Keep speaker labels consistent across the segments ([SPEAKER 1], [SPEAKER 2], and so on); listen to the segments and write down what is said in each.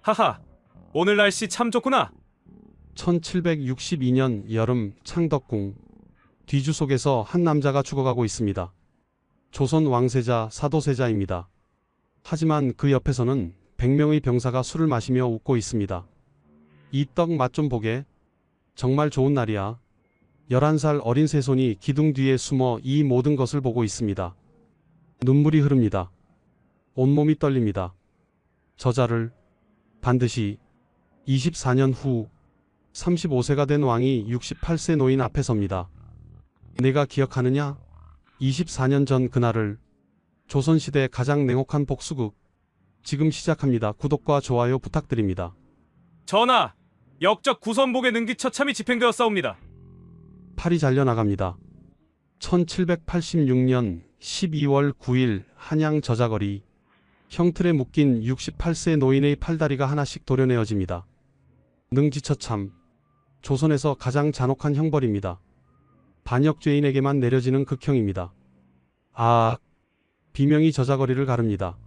[SPEAKER 1] 하하, 오늘 날씨 참 좋구나.
[SPEAKER 2] 1762년 여름 창덕궁 뒤주 속에서 한 남자가 죽어가고 있습니다. 조선 왕세자 사도세자입니다. 하지만 그 옆에서는 100명의 병사가 술을 마시며 웃고 있습니다. 이 떡 맛 좀 보게. 정말 좋은 날이야. 11살 어린 새손이 기둥 뒤에 숨어 이 모든 것을 보고 있습니다. 눈물이 흐릅니다. 온몸이 떨립니다. 저자를 반드시 24년 후 35세가 된 왕이 68세 노인 앞에 섭니다. 내가 기억하느냐? 24년 전 그날을. 조선시대 가장 냉혹한 복수극 지금 시작합니다. 구독과 좋아요 부탁드립니다.
[SPEAKER 1] 전하, 역적 구선복의 능지처참이 집행되었사옵니다.
[SPEAKER 2] 팔이 잘려나갑니다. 1786년 12월 9일 한양 저자거리 형틀에 묶인 68세 노인의 팔다리가 하나씩 도려내어집니다. 능지처참, 조선에서 가장 잔혹한 형벌입니다. 반역죄인에게만 내려지는 극형입니다. 아, 비명이 저자거리를 가릅니다.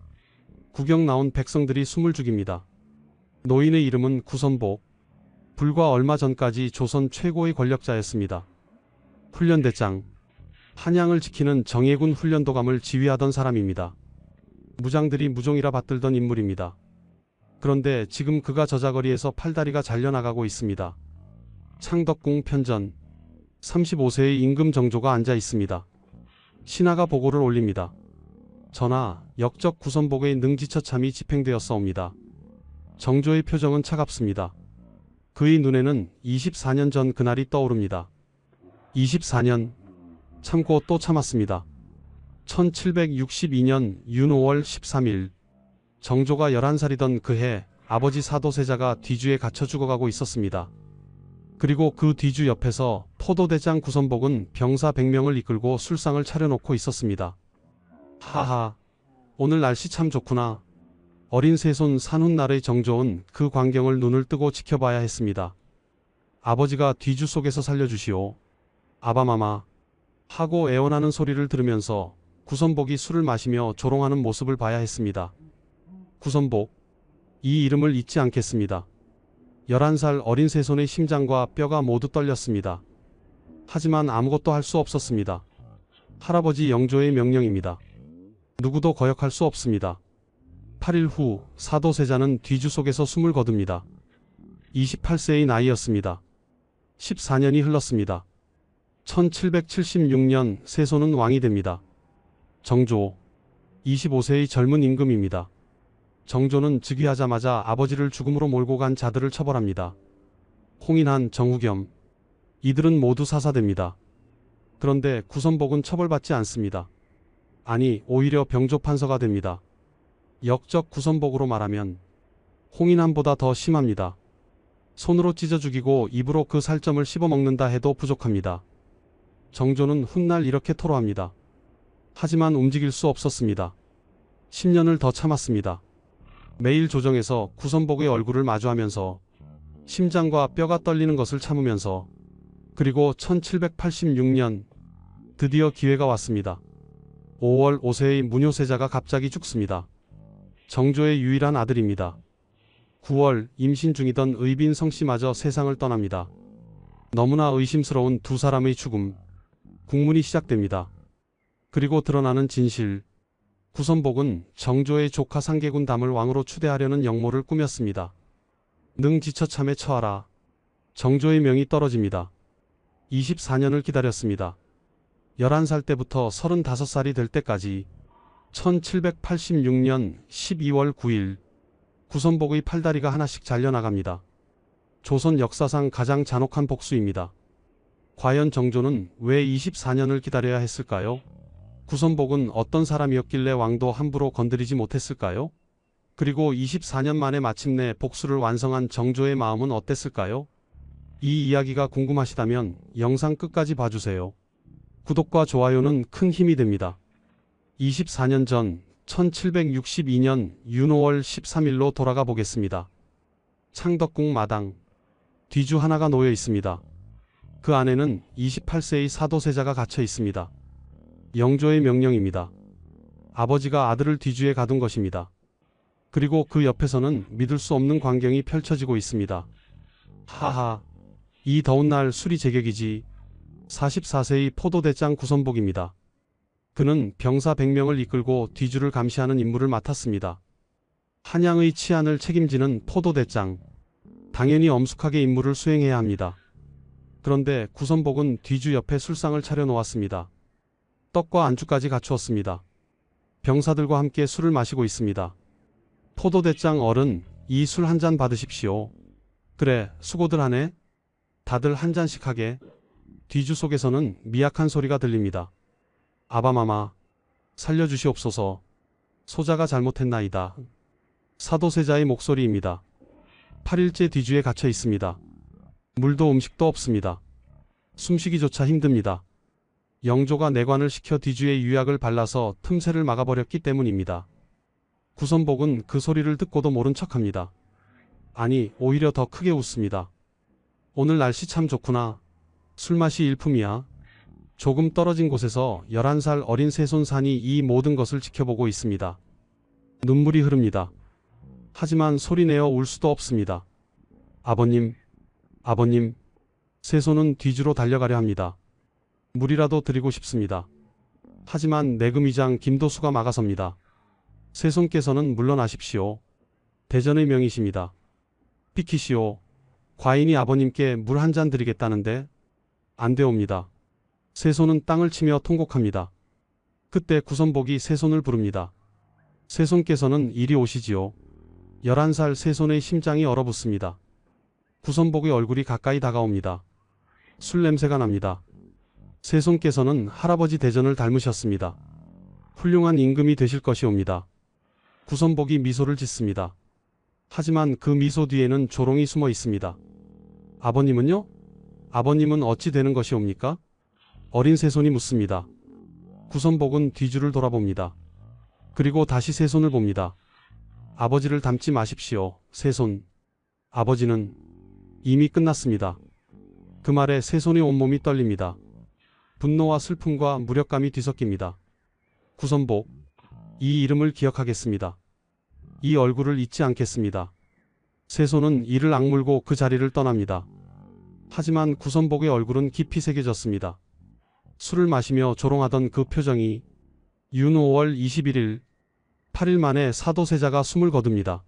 [SPEAKER 2] 구경 나온 백성들이 숨을 죽입니다. 노인의 이름은 구선복. 불과 얼마 전까지 조선 최고의 권력자였습니다. 훈련대장, 한양을 지키는 정예군 훈련도감을 지휘하던 사람입니다. 무장들이 무종이라 받들던 인물입니다. 그런데 지금 그가 저자거리에서 팔다리가 잘려나가고 있습니다. 창덕궁 편전, 35세의 임금 정조가 앉아 있습니다. 신하가 보고를 올립니다. 전하, 역적 구선복의 능지처참이 집행되었사옵니다. 정조의 표정은 차갑습니다. 그의 눈에는 24년 전 그날이 떠오릅니다. 24년, 참고 또 참았습니다. 1762년 윤 5월 13일, 정조가 11살이던 그해 아버지 사도세자가 뒤주에 갇혀 죽어가고 있었습니다. 그리고 그 뒤주 옆에서 포도대장 구선복은 병사 100명을 이끌고 술상을 차려놓고 있었습니다. 하하, 오늘 날씨 참 좋구나. 어린 새손 산훗날의 정조은 그 광경을 눈을 뜨고 지켜봐야 했습니다. 아버지가 뒤주 속에서 살려주시오. 아바마마. 하고 애원하는 소리를 들으면서 구선복이 술을 마시며 조롱하는 모습을 봐야 했습니다. 구선복. 이 이름을 잊지 않겠습니다. 11살 어린 새손의 심장과 뼈가 모두 떨렸습니다. 하지만 아무것도 할 수 없었습니다. 할아버지 영조의 명령입니다. 누구도 거역할 수 없습니다. 8일 후 사도세자는 뒤주 속에서 숨을 거둡니다. 28세의 나이였습니다. 14년이 흘렀습니다. 1776년 세손은 왕이 됩니다. 정조, 25세의 젊은 임금입니다. 정조는 즉위하자마자 아버지를 죽음으로 몰고 간 자들을 처벌합니다. 홍인한, 정후겸, 이들은 모두 사사됩니다. 그런데 구선복은 처벌받지 않습니다. 아니, 오히려 병조판서가 됩니다. 역적 구선복으로 말하면 홍인한보다 더 심합니다. 손으로 찢어 죽이고 입으로 그 살점을 씹어먹는다 해도 부족합니다. 정조는 훗날 이렇게 토로합니다. 하지만 움직일 수 없었습니다. 10년을 더 참았습니다. 매일 조정에서 구선복의 얼굴을 마주하면서 심장과 뼈가 떨리는 것을 참으면서 그리고 1786년 드디어 기회가 왔습니다. 5월 5세의 문효세자가 갑자기 죽습니다. 정조의 유일한 아들입니다. 9월 임신 중이던 의빈성씨마저 세상을 떠납니다. 너무나 의심스러운 두 사람의 죽음. 국문이 시작됩니다. 그리고 드러나는 진실. 구선복은 정조의 조카 상계군 담을 왕으로 추대하려는 영모를 꾸몄습니다. 능지처참에 처하라. 정조의 명이 떨어집니다. 24년을 기다렸습니다. 11살 때부터 35살이 될 때까지 1786년 12월 9일 구선복의 팔다리가 하나씩 잘려나갑니다. 조선 역사상 가장 잔혹한 복수입니다. 과연 정조는 왜 24년을 기다려야 했을까요? 구선복은 어떤 사람이었길래 왕도 함부로 건드리지 못했을까요? 그리고 24년 만에 마침내 복수를 완성한 정조의 마음은 어땠을까요? 이 이야기가 궁금하시다면 영상 끝까지 봐주세요. 구독과 좋아요는 큰 힘이 됩니다. 24년 전 1762년 윤 5월 13일로 돌아가 보겠습니다. 창덕궁 마당. 뒤주 하나가 놓여 있습니다. 그 안에는 28세의 사도세자가 갇혀 있습니다. 영조의 명령입니다. 아버지가 아들을 뒤주에 가둔 것입니다. 그리고 그 옆에서는 믿을 수 없는 광경이 펼쳐지고 있습니다. 하하, 이 더운 날 술이 제격이지. 44세의 포도대장 구선복입니다. 그는 병사 100명을 이끌고 뒤주를 감시하는 임무를 맡았습니다. 한양의 치안을 책임지는 포도대장. 당연히 엄숙하게 임무를 수행해야 합니다. 그런데 구선복은 뒤주 옆에 술상을 차려놓았습니다. 떡과 안주까지 갖추었습니다. 병사들과 함께 술을 마시고 있습니다. 포도대장 어른, 이 술 한 잔 받으십시오. 그래, 수고들 하네. 다들 한 잔씩 하게. 뒤주 속에서는 미약한 소리가 들립니다. 아바마마, 살려주시옵소서. 소자가 잘못했나이다. 사도세자의 목소리입니다. 8일째 뒤주에 갇혀 있습니다. 물도 음식도 없습니다. 숨쉬기조차 힘듭니다. 영조가 내관을 시켜 뒤주에 유약을 발라서 틈새를 막아버렸기 때문입니다. 구선복은 그 소리를 듣고도 모른 척합니다. 아니, 오히려 더 크게 웃습니다. 오늘 날씨 참 좋구나. 술맛이 일품이야. 조금 떨어진 곳에서 11살 어린 새손산이 이 모든 것을 지켜보고 있습니다. 눈물이 흐릅니다. 하지만 소리내어 울 수도 없습니다. 아버님, 아버님. 새손은 뒤주로 달려가려 합니다. 물이라도 드리고 싶습니다. 하지만 내금위장 김도수가 막아섭니다. 새손께서는 물러나십시오. 대전의 명이십니다. 비키시오. 과인이 아버님께 물 한 잔 드리겠다는데 안 되옵니다. 새손은 땅을 치며 통곡합니다. 그때 구선복이 새손을 부릅니다. 새손께서는 이리 오시지요. 11살 새손의 심장이 얼어붙습니다. 구선복의 얼굴이 가까이 다가옵니다. 술 냄새가 납니다. 새손께서는 할아버지 대전을 닮으셨습니다. 훌륭한 임금이 되실 것이옵니다. 구선복이 미소를 짓습니다. 하지만 그 미소 뒤에는 조롱이 숨어 있습니다. 아버님은요? 아버님은 어찌 되는 것이옵니까? 어린 새손이 묻습니다. 구선복은 뒤주를 돌아봅니다. 그리고 다시 새손을 봅니다. 아버지를 닮지 마십시오, 새손. 아버지는 이미 끝났습니다. 그 말에 새손의 온몸이 떨립니다. 분노와 슬픔과 무력감이 뒤섞입니다. 구선복, 이 이름을 기억하겠습니다. 이 얼굴을 잊지 않겠습니다. 새손은 이를 악물고 그 자리를 떠납니다. 하지만 구선복의 얼굴은 깊이 새겨졌습니다. 술을 마시며 조롱하던 그 표정이 윤 5월 21일 8일 만에 사도세자가 숨을 거둡니다.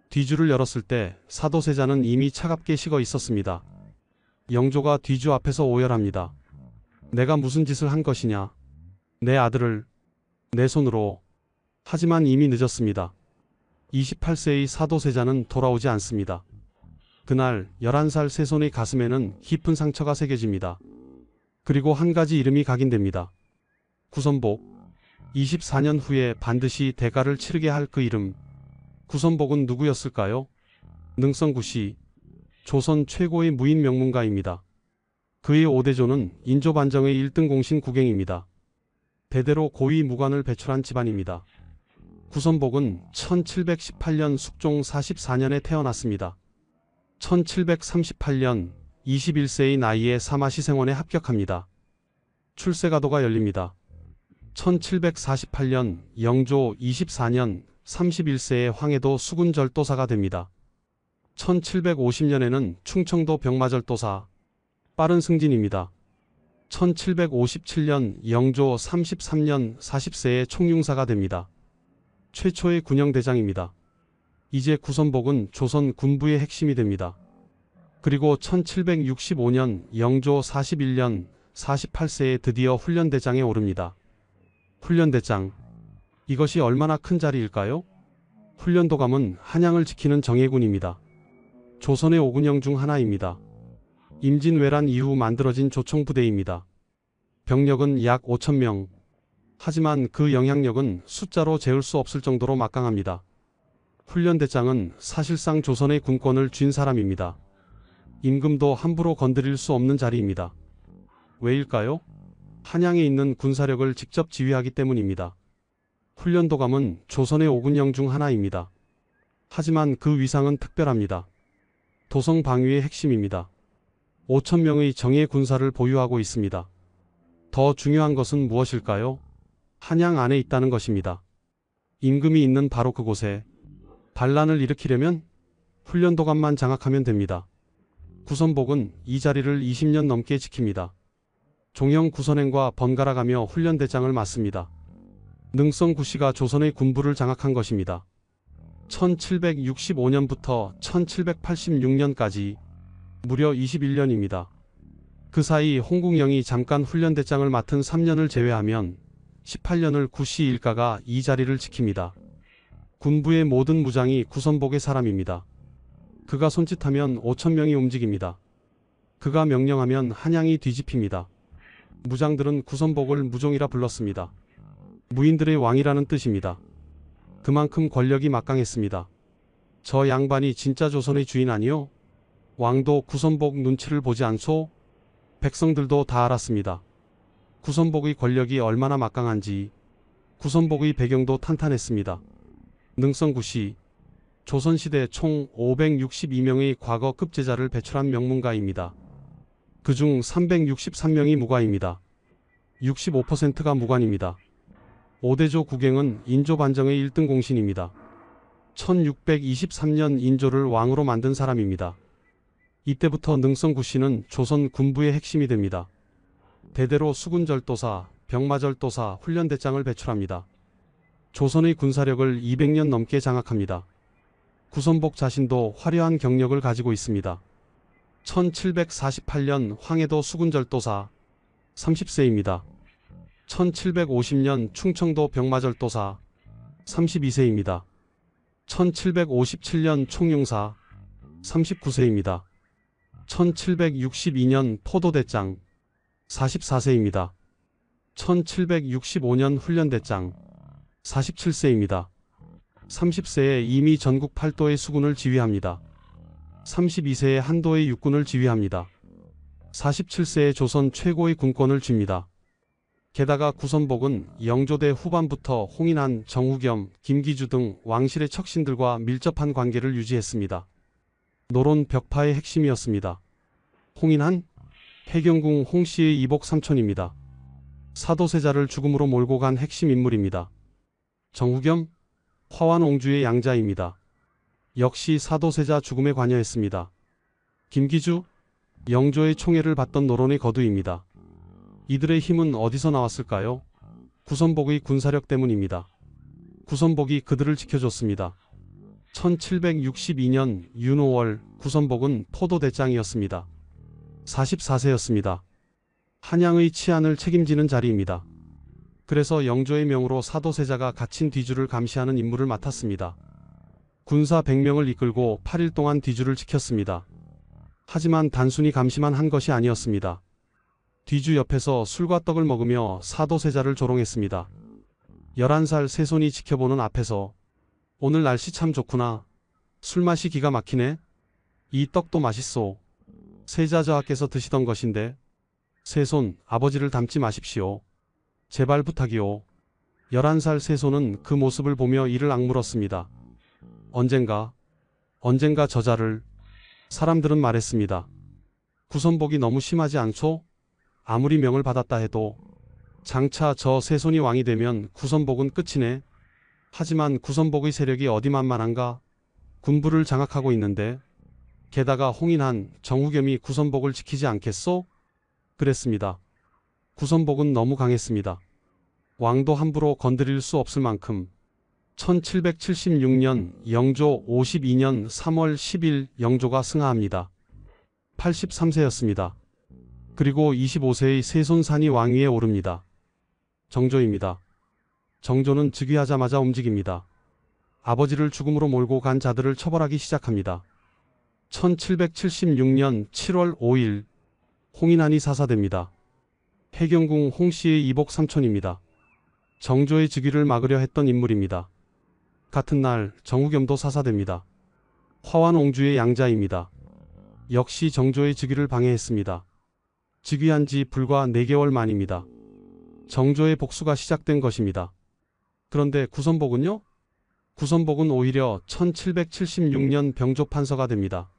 [SPEAKER 2] 뒤주를 열었을 때 사도세자는 이미 차갑게 식어 있었습니다. 영조가 뒤주 앞에서 오열합니다. 내가 무슨 짓을 한 것이냐. 내 아들을 내 손으로. 하지만 이미 늦었습니다. 28세의 사도세자는 돌아오지 않습니다. 그날 11살 새손의 가슴에는 깊은 상처가 새겨집니다. 그리고 한 가지 이름이 각인됩니다. 구선복. 24년 후에 반드시 대가를 치르게 할 그 이름. 구선복은 누구였을까요? 능성구시. 조선 최고의 무인 명문가입니다. 그의 5대조는 인조반정의 1등 공신 국행입니다. 대대로 고위 무관을 배출한 집안입니다. 구선복은 1718년 숙종 44년에 태어났습니다. 1738년 21세의 나이에 사마시생원에 합격합니다. 출세가도가 열립니다. 1748년 영조 24년 31세의 황해도 수군절도사가 됩니다. 1750년에는 충청도 병마절도사. 빠른 승진입니다. 1757년 영조 33년 40세의 총융사가 됩니다. 최초의 군영대장입니다. 이제 구선복은 조선 군부의 핵심이 됩니다. 그리고 1765년 영조 41년 48세에 드디어 훈련대장에 오릅니다. 훈련대장. 이것이 얼마나 큰 자리일까요? 훈련도감은 한양을 지키는 정예군입니다. 조선의 5군영 중 하나입니다. 임진왜란 이후 만들어진 조총부대입니다. 병력은 약 5,000명. 하지만 그 영향력은 숫자로 재울 수 없을 정도로 막강합니다. 훈련대장은 사실상 조선의 군권을 쥔 사람입니다. 임금도 함부로 건드릴 수 없는 자리입니다. 왜일까요? 한양에 있는 군사력을 직접 지휘하기 때문입니다. 훈련도감은 조선의 5군영 중 하나입니다. 하지만 그 위상은 특별합니다. 도성 방위의 핵심입니다. 5,000명의 정예 군사를 보유하고 있습니다. 더 중요한 것은 무엇일까요? 한양 안에 있다는 것입니다. 임금이 있는 바로 그곳에 반란을 일으키려면 훈련도감만 장악하면 됩니다. 구선복은 이 자리를 20년 넘게 지킵니다. 종영 구선행과 번갈아가며 훈련대장을 맡습니다. 능성구씨가 조선의 군부를 장악한 것입니다. 1765년부터 1786년까지 무려 21년입니다. 그 사이 홍국영이 잠깐 훈련대장을 맡은 3년을 제외하면 18년을 구씨 일가가 이 자리를 지킵니다. 군부의 모든 무장이 구선복의 사람입니다. 그가 손짓하면 5,000명이 움직입니다. 그가 명령하면 한양이 뒤집힙니다. 무장들은 구선복을 무종이라 불렀습니다. 무인들의 왕이라는 뜻입니다. 그만큼 권력이 막강했습니다. 저 양반이 진짜 조선의 주인 아니요? 왕도 구선복 눈치를 보지 않소? 백성들도 다 알았습니다. 구선복의 권력이 얼마나 막강한지 구선복의 배경도 탄탄했습니다. 능성구씨, 조선시대 총 562명의 과거 급제자를 배출한 명문가입니다. 그중 363명이 무과입니다. 65%가 무관입니다. 오대조 국영은 인조 반정의 1등 공신입니다. 1623년 인조를 왕으로 만든 사람입니다. 이때부터 능성구씨는 조선 군부의 핵심이 됩니다. 대대로 수군절도사, 병마절도사, 훈련대장을 배출합니다. 조선의 군사력을 200년 넘게 장악합니다. 구선복 자신도 화려한 경력을 가지고 있습니다. 1748년 황해도 수군절도사 30세입니다. 1750년 충청도 병마절도사 32세입니다. 1757년 총용사 39세입니다. 1762년 포도대장 44세입니다. 1765년 훈련대장 47세입니다. 30세에 이미 전국 8도의 수군을 지휘합니다. 32세에 한도의 육군을 지휘합니다. 47세에 조선 최고의 군권을 쥡니다. 게다가 구선복은 영조대 후반부터 홍인한, 정후겸, 김기주 등 왕실의 척신들과 밀접한 관계를 유지했습니다. 노론 벽파의 핵심이었습니다. 홍인한, 해경궁 홍씨의 이복 삼촌입니다. 사도세자를 죽음으로 몰고 간 핵심 인물입니다. 정후겸, 화완옹주의 양자입니다. 역시 사도세자 죽음에 관여했습니다. 김기주, 영조의 총애를 받던 노론의 거두입니다. 이들의 힘은 어디서 나왔을까요? 구선복의 군사력 때문입니다. 구선복이 그들을 지켜줬습니다. 1762년 윤 5월 구선복은 포도대장이었습니다. 44세였습니다. 한양의 치안을 책임지는 자리입니다. 그래서 영조의 명으로 사도세자가 갇힌 뒤주를 감시하는 임무를 맡았습니다. 군사 100명을 이끌고 8일 동안 뒤주를 지켰습니다. 하지만 단순히 감시만 한 것이 아니었습니다. 뒤주 옆에서 술과 떡을 먹으며 사도세자를 조롱했습니다. 11살 새손이 지켜보는 앞에서 오늘 날씨 참 좋구나. 술맛이 기가 막히네. 이 떡도 맛있소. 세자 저하께서 드시던 것인데. 새손, 아버지를 닮지 마십시오. 제발 부탁이오. 11살 새손은 그 모습을 보며 이를 악물었습니다. 언젠가 저자를. 사람들은 말했습니다. 구선복이 너무 심하지 않소? 아무리 명을 받았다 해도 장차 저 새손이 왕이 되면 구선복은 끝이네. 하지만 구선복의 세력이 어디 만만한가? 군부를 장악하고 있는데. 게다가 홍인한, 정후겸이 구선복을 지키지 않겠소? 그랬습니다. 구선복은 너무 강했습니다. 왕도 함부로 건드릴 수 없을 만큼. 1776년 영조 52년 3월 10일 영조가 승하합니다. 83세였습니다. 그리고 25세의 세손산이 왕위에 오릅니다. 정조입니다. 정조는 즉위하자마자 움직입니다. 아버지를 죽음으로 몰고 간 자들을 처벌하기 시작합니다. 1776년 7월 5일 홍인한이 사사됩니다. 해경궁 홍씨의 이복 삼촌입니다. 정조의 즉위를 막으려 했던 인물입니다. 같은 날 정후겸도 사사됩니다. 화완옹주의 양자입니다. 역시 정조의 즉위를 방해했습니다. 즉위한 지 불과 4개월 만입니다. 정조의 복수가 시작된 것입니다. 그런데 구선복은요? 구선복은 오히려 1776년 병조판서가 됩니다.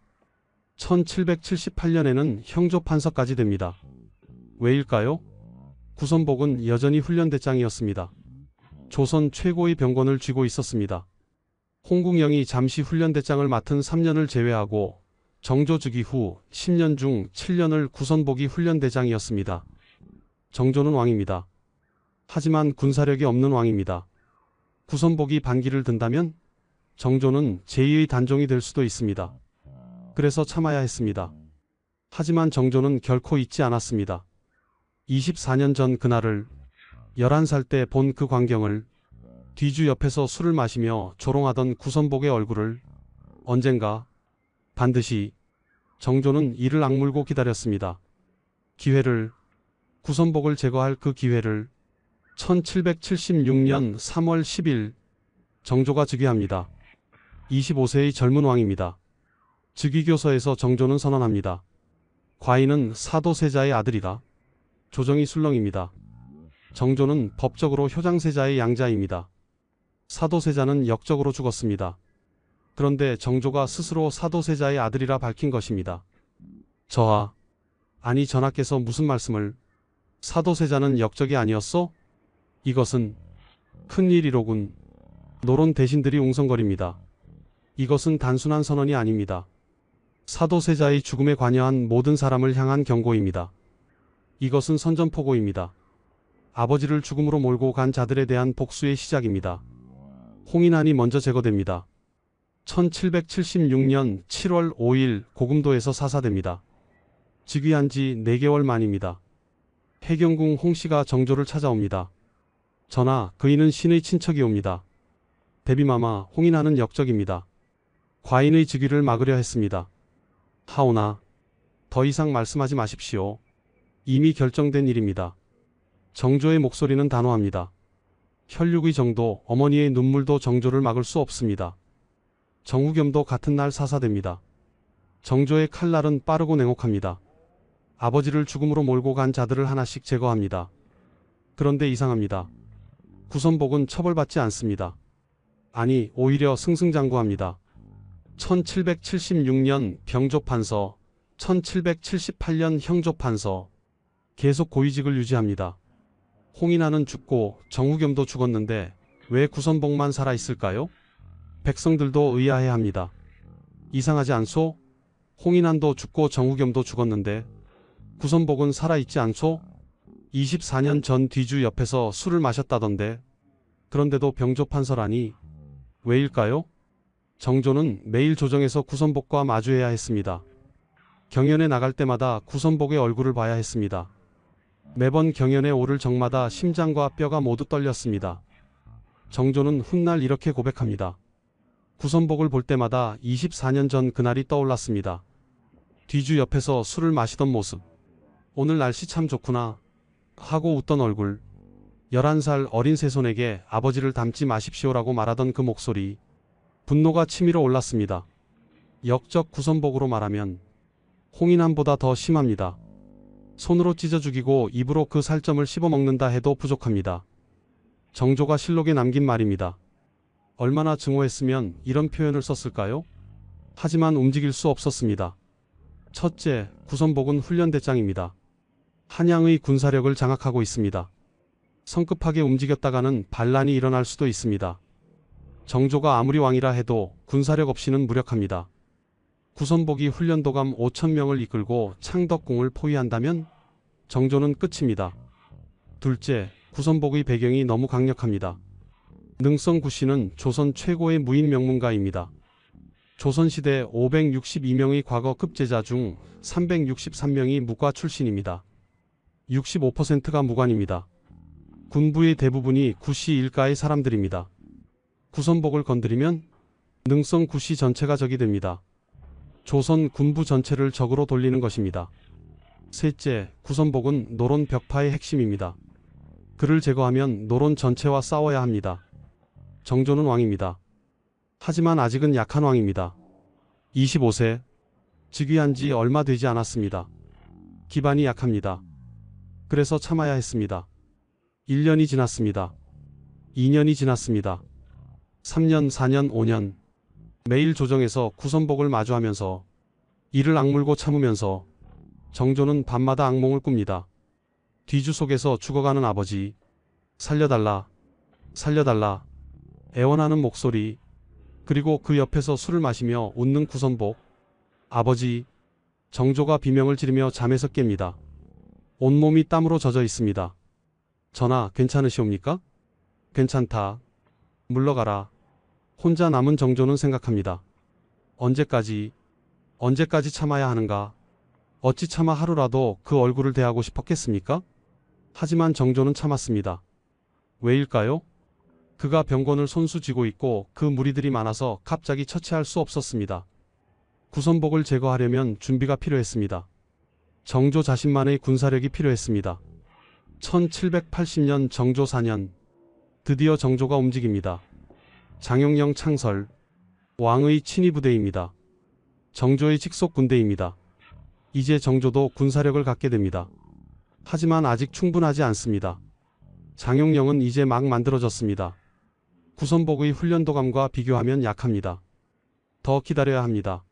[SPEAKER 2] 1778년에는 형조판서까지 됩니다. 왜일까요? 구선복은 여전히 훈련대장이었습니다. 조선 최고의 병권을 쥐고 있었습니다. 홍궁영이 잠시 훈련대장을 맡은 3년을 제외하고 정조 즉위 후 10년 중 7년을 구선복이 훈련대장이었습니다. 정조는 왕입니다. 하지만 군사력이 없는 왕입니다. 구선복이 반기를 든다면 정조는 제2의 단종이 될 수도 있습니다. 그래서 참아야 했습니다. 하지만 정조는 결코 잊지 않았습니다. 24년 전 그날을 11살 때 본 그 광경을 뒤주 옆에서 술을 마시며 조롱하던 구선복의 얼굴을 언젠가 반드시 정조는 이를 악물고 기다렸습니다. 기회를, 구선복을 제거할 그 기회를 1776년 3월 10일 정조가 즉위합니다. 25세의 젊은 왕입니다. 즉위교서에서 정조는 선언합니다. 과인은 사도세자의 아들이다. 조정이 술렁입니다. 정조는 법적으로 효장세자의 양자입니다. 사도세자는 역적으로 죽었습니다. 그런데 정조가 스스로 사도세자의 아들이라 밝힌 것입니다. 아니 전하께서 무슨 말씀을? 사도세자는 역적이 아니었소? 이것은 큰일이로군. 노론 대신들이 웅성거립니다. 이것은 단순한 선언이 아닙니다. 사도세자의 죽음에 관여한 모든 사람을 향한 경고입니다. 이것은 선전포고입니다. 아버지를 죽음으로 몰고 간 자들에 대한 복수의 시작입니다. 홍인한이 먼저 제거됩니다. 1776년 7월 5일 고금도에서 사사됩니다. 즉위한 지 4개월 만입니다. 해경궁 홍씨가 정조를 찾아옵니다. 전하, 그이는 신의 친척이옵니다. 대비마마, 홍인한은 역적입니다. 과인의 즉위를 막으려 했습니다. 하오나 더 이상 말씀하지 마십시오. 이미 결정된 일입니다. 정조의 목소리는 단호합니다. 혈육의 정도, 어머니의 눈물도 정조를 막을 수 없습니다. 정후겸도 같은 날 사사됩니다. 정조의 칼날은 빠르고 냉혹합니다. 아버지를 죽음으로 몰고 간 자들을 하나씩 제거합니다. 그런데 이상합니다. 구선복은 처벌받지 않습니다. 아니, 오히려 승승장구합니다. 1776년 병조판서, 1778년 형조판서, 계속 고위직을 유지합니다. 홍인한은 죽고 정후겸도 죽었는데 왜 구선복만 살아있을까요? 백성들도 의아해합니다. 이상하지 않소? 홍인한도 죽고 정후겸도 죽었는데 구선복은 살아있지 않소? 24년 전 뒤주 옆에서 술을 마셨다던데 그런데도 병조판서라니 왜일까요? 정조는 매일 조정에서 구선복과 마주해야 했습니다. 경연에 나갈 때마다 구선복의 얼굴을 봐야 했습니다. 매번 경연에 오를 적마다 심장과 뼈가 모두 떨렸습니다. 정조는 훗날 이렇게 고백합니다. 구선복을 볼 때마다 24년 전 그날이 떠올랐습니다. 뒤주 옆에서 술을 마시던 모습. 오늘 날씨 참 좋구나 하고 웃던 얼굴. 11살 어린 새손에게 아버지를 닮지 마십시오라고 말하던 그 목소리. 분노가 치밀어 올랐습니다. 역적 구선복으로 말하면 홍인한보다 더 심합니다. 손으로 찢어 죽이고 입으로 그 살점을 씹어먹는다 해도 부족합니다. 정조가 실록에 남긴 말입니다. 얼마나 증오했으면 이런 표현을 썼을까요? 하지만 움직일 수 없었습니다. 첫째, 구선복은 훈련대장입니다. 한양의 군사력을 장악하고 있습니다. 성급하게 움직였다가는 반란이 일어날 수도 있습니다. 정조가 아무리 왕이라 해도 군사력 없이는 무력합니다. 구선복이 훈련도감 5,000명을 이끌고 창덕궁을 포위한다면 정조는 끝입니다. 둘째, 구선복의 배경이 너무 강력합니다. 능성구씨는 조선 최고의 무인 명문가입니다. 조선시대 562명의 과거 급제자 중 363명이 무과 출신입니다. 65%가 무관입니다. 군부의 대부분이 구씨 일가의 사람들입니다. 구선복을 건드리면 능성구씨 전체가 적이 됩니다. 조선 군부 전체를 적으로 돌리는 것입니다. 셋째, 구선복은 노론 벽파의 핵심입니다. 그를 제거하면 노론 전체와 싸워야 합니다. 정조는 왕입니다. 하지만 아직은 약한 왕입니다. 25세, 즉위한 지 얼마 되지 않았습니다. 기반이 약합니다. 그래서 참아야 했습니다. 1년이 지났습니다. 2년이 지났습니다. 3년, 4년, 5년. 매일 조정에서 구선복을 마주하면서 이를 악물고 참으면서 정조는 밤마다 악몽을 꿉니다. 뒤주 속에서 죽어가는 아버지, 살려달라, 살려달라, 애원하는 목소리, 그리고 그 옆에서 술을 마시며 웃는 구선복. 아버지. 정조가 비명을 지르며 잠에서 깹니다. 온몸이 땀으로 젖어 있습니다. 전하, 괜찮으시옵니까? 괜찮다. 물러가라. 혼자 남은 정조는 생각합니다. 언제까지 참아야 하는가? 어찌 차마 하루라도 그 얼굴을 대하고 싶었겠습니까? 하지만 정조는 참았습니다. 왜일까요? 그가 병권을 손수 쥐고 있고 그 무리들이 많아서 갑자기 처치할 수 없었습니다. 구선복을 제거하려면 준비가 필요했습니다. 정조 자신만의 군사력이 필요했습니다. 1780년 정조 4년, 드디어 정조가 움직입니다. 장용령 창설, 왕의 친위 부대입니다. 정조의 직속 군대입니다. 이제 정조도 군사력을 갖게 됩니다. 하지만 아직 충분하지 않습니다. 장용령은 이제 막 만들어졌습니다. 구선복의 훈련도감과 비교하면 약합니다. 더 기다려야 합니다.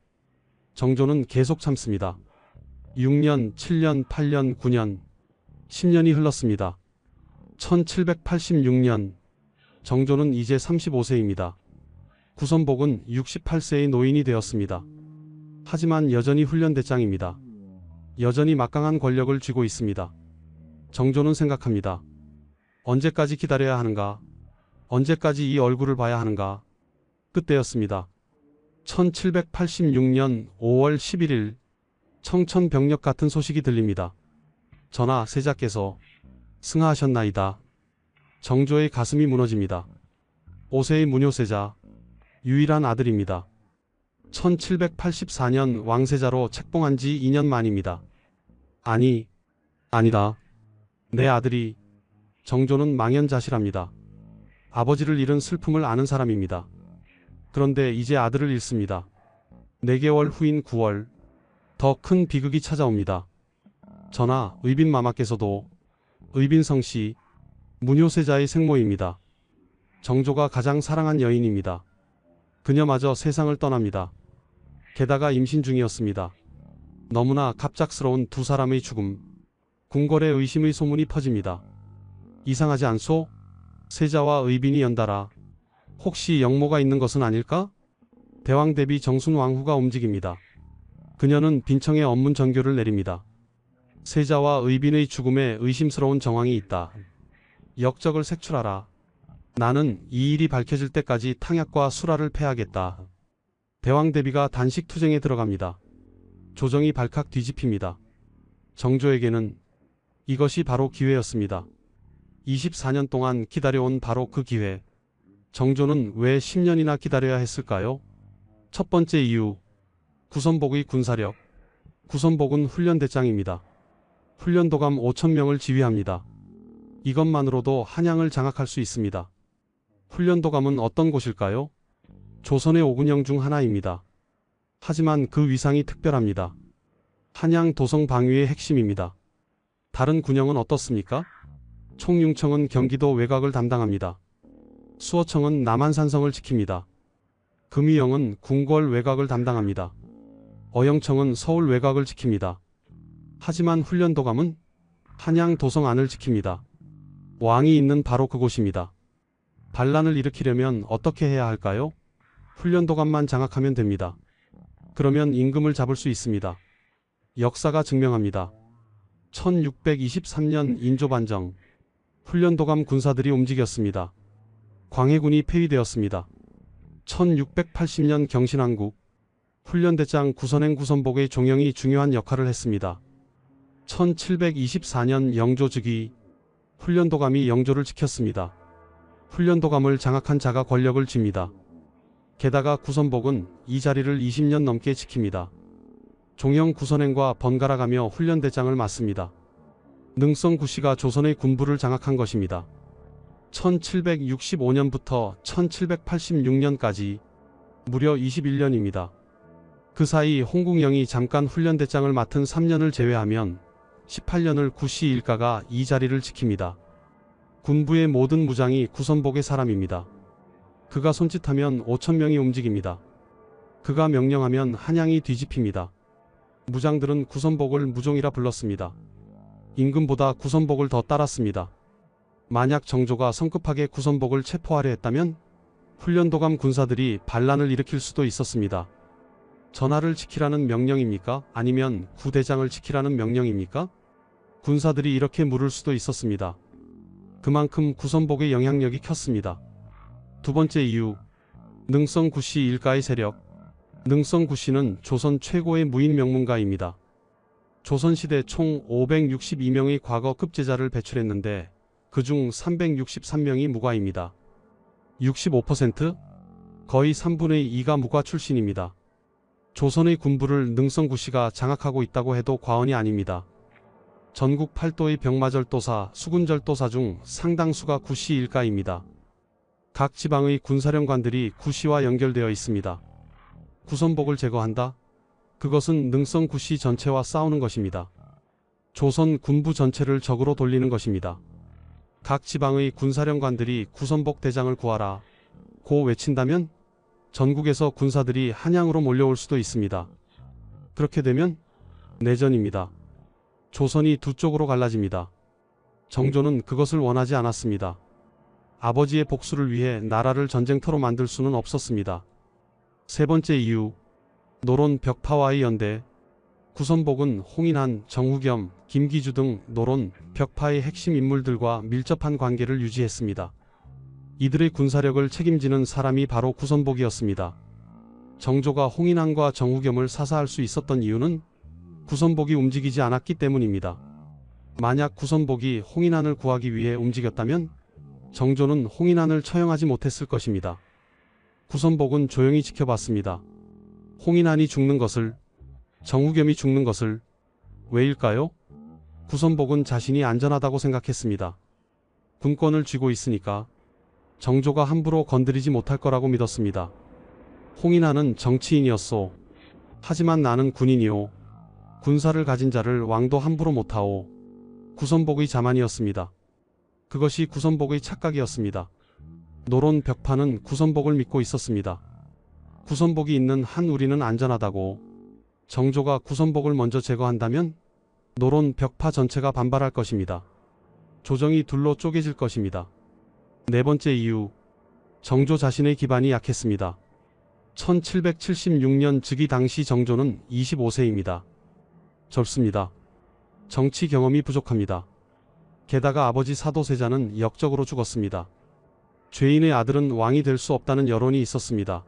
[SPEAKER 2] 정조는 계속 참습니다. 6년, 7년, 8년, 9년, 10년이 흘렀습니다. 1786년, 정조는 이제 35세입니다. 구선복은 68세의 노인이 되었습니다. 하지만 여전히 훈련대장입니다. 여전히 막강한 권력을 쥐고 있습니다. 정조는 생각합니다. 언제까지 기다려야 하는가? 언제까지 이 얼굴을 봐야 하는가? 그때였습니다. 1786년 5월 11일 청천벽력 같은 소식이 들립니다. 전하, 세자께서 승하하셨나이다. 정조의 가슴이 무너집니다. 5세의 무뇨세자, 유일한 아들입니다. 1784년 왕세자로 책봉한 지 2년 만입니다. 아니다. 내 아들이. 정조는 망연자실합니다. 아버지를 잃은 슬픔을 아는 사람입니다. 그런데 이제 아들을 잃습니다. 4개월 후인 9월, 더 큰 비극이 찾아옵니다. 전하, 의빈마마께서도 의빈성씨, 무뇨세자의 생모입니다. 정조가 가장 사랑한 여인입니다. 그녀마저 세상을 떠납니다. 게다가 임신 중이었습니다. 너무나 갑작스러운 두 사람의 죽음. 궁궐에 의심의 소문이 퍼집니다. 이상하지 않소? 세자와 의빈이 연달아. 혹시 영모가 있는 것은 아닐까? 대왕 대비 정순왕후가 움직입니다. 그녀는 빈청에 업문 전교를 내립니다. 세자와 의빈의 죽음에 의심스러운 정황이 있다. 역적을 색출하라. 나는 이 일이 밝혀질 때까지 탕약과 수라를 패하겠다. 대왕 대비가 단식 투쟁에 들어갑니다. 조정이 발칵 뒤집힙니다. 정조에게는 이것이 바로 기회였습니다. 24년 동안 기다려온 바로 그 기회. 정조는 왜 10년이나 기다려야 했을까요? 첫 번째 이유, 구선복의 군사력. 구선복은 훈련대장입니다. 훈련도감 5,000명을 지휘합니다. 이것만으로도 한양을 장악할 수 있습니다. 훈련도감은 어떤 곳일까요? 조선의 5군영 중 하나입니다. 하지만 그 위상이 특별합니다. 한양 도성 방위의 핵심입니다. 다른 군영은 어떻습니까? 총융청은 경기도 외곽을 담당합니다. 수어청은 남한산성을 지킵니다. 금위영은 궁궐 외곽을 담당합니다. 어영청은 서울 외곽을 지킵니다. 하지만 훈련도감은 한양 도성 안을 지킵니다. 왕이 있는 바로 그곳입니다. 반란을 일으키려면 어떻게 해야 할까요? 훈련도감만 장악하면 됩니다. 그러면 임금을 잡을 수 있습니다. 역사가 증명합니다. 1623년 인조반정, 훈련도감 군사들이 움직였습니다. 광해군이 폐위되었습니다. 1680년 경신왕국, 훈련대장 구선행 구선복의 종영이 중요한 역할을 했습니다. 1724년 영조즉위, 훈련도감이 영조를 지켰습니다. 훈련도감을 장악한 자가 권력을 쥡니다. 게다가 구선복은 이 자리를 20년 넘게 지킵니다. 종영 구선행과 번갈아가며 훈련대장을 맡습니다. 능성 구씨가 조선의 군부를 장악한 것입니다. 1765년부터 1786년까지 무려 21년입니다. 그 사이 홍국영이 잠깐 훈련대장을 맡은 3년을 제외하면 18년을 구씨 일가가 이 자리를 지킵니다. 군부의 모든 무장이 구선복의 사람입니다. 그가 손짓하면 5,000명이 움직입니다. 그가 명령하면 한양이 뒤집힙니다. 무장들은 구선복을 무종이라 불렀습니다. 임금보다 구선복을 더 따랐습니다. 만약 정조가 성급하게 구선복을 체포하려 했다면 훈련도감 군사들이 반란을 일으킬 수도 있었습니다. 전하를 지키라는 명령입니까? 아니면 구대장을 지키라는 명령입니까? 군사들이 이렇게 물을 수도 있었습니다. 그만큼 구선복의 영향력이 컸습니다. 두 번째 이유, 능성구씨 일가의 세력. 능성구씨는 조선 최고의 무인 명문가입니다. 조선시대 총 562명의 과거 급제자를 배출했는데 그중 363명이 무과입니다. 65%? 거의 3분의 2가 무과 출신입니다. 조선의 군부를 능성구씨가 장악하고 있다고 해도 과언이 아닙니다. 전국 8도의 병마절도사, 수군절도사 중 상당수가 구씨 일가입니다. 각 지방의 군사령관들이 구씨와 연결되어 있습니다. 구선복을 제거한다? 그것은 능성구씨 전체와 싸우는 것입니다. 조선 군부 전체를 적으로 돌리는 것입니다. 각 지방의 군사령관들이 구선복 대장을 구하라 고 외친다면 전국에서 군사들이 한양으로 몰려올 수도 있습니다. 그렇게 되면 내전입니다. 조선이 두 쪽으로 갈라집니다. 정조는 그것을 원하지 않았습니다. 아버지의 복수를 위해 나라를 전쟁터로 만들 수는 없었습니다. 세 번째 이유, 노론 벽파와의 연대. 구선복은 홍인한, 정후겸, 김기주 등 노론 벽파의 핵심 인물들과 밀접한 관계를 유지했습니다. 이들의 군사력을 책임지는 사람이 바로 구선복이었습니다. 정조가 홍인한과 정후겸을 사사할 수 있었던 이유는 구선복이 움직이지 않았기 때문입니다. 만약 구선복이 홍인한을 구하기 위해 움직였다면 정조는 홍인한을 처형하지 못했을 것입니다. 구선복은 조용히 지켜봤습니다. 홍인한이 죽는 것을, 정후겸이 죽는 것을. 왜일까요? 구선복은 자신이 안전하다고 생각했습니다. 군권을 쥐고 있으니까 정조가 함부로 건드리지 못할 거라고 믿었습니다. 홍인한은 정치인이었소. 하지만 나는 군인이오. 군사를 가진 자를 왕도 함부로 못하오. 구선복의 자만이었습니다. 그것이 구선복의 착각이었습니다. 노론 벽파는 구선복을 믿고 있었습니다. 구선복이 있는 한 우리는 안전하다고. 정조가 구선복을 먼저 제거한다면 노론 벽파 전체가 반발할 것입니다. 조정이 둘로 쪼개질 것입니다. 네 번째 이유, 정조 자신의 기반이 약했습니다. 1776년 즉위 당시 정조는 25세입니다. 젊습니다. 정치 경험이 부족합니다. 게다가 아버지 사도세자는 역적으로 죽었습니다. 죄인의 아들은 왕이 될 수 없다는 여론이 있었습니다.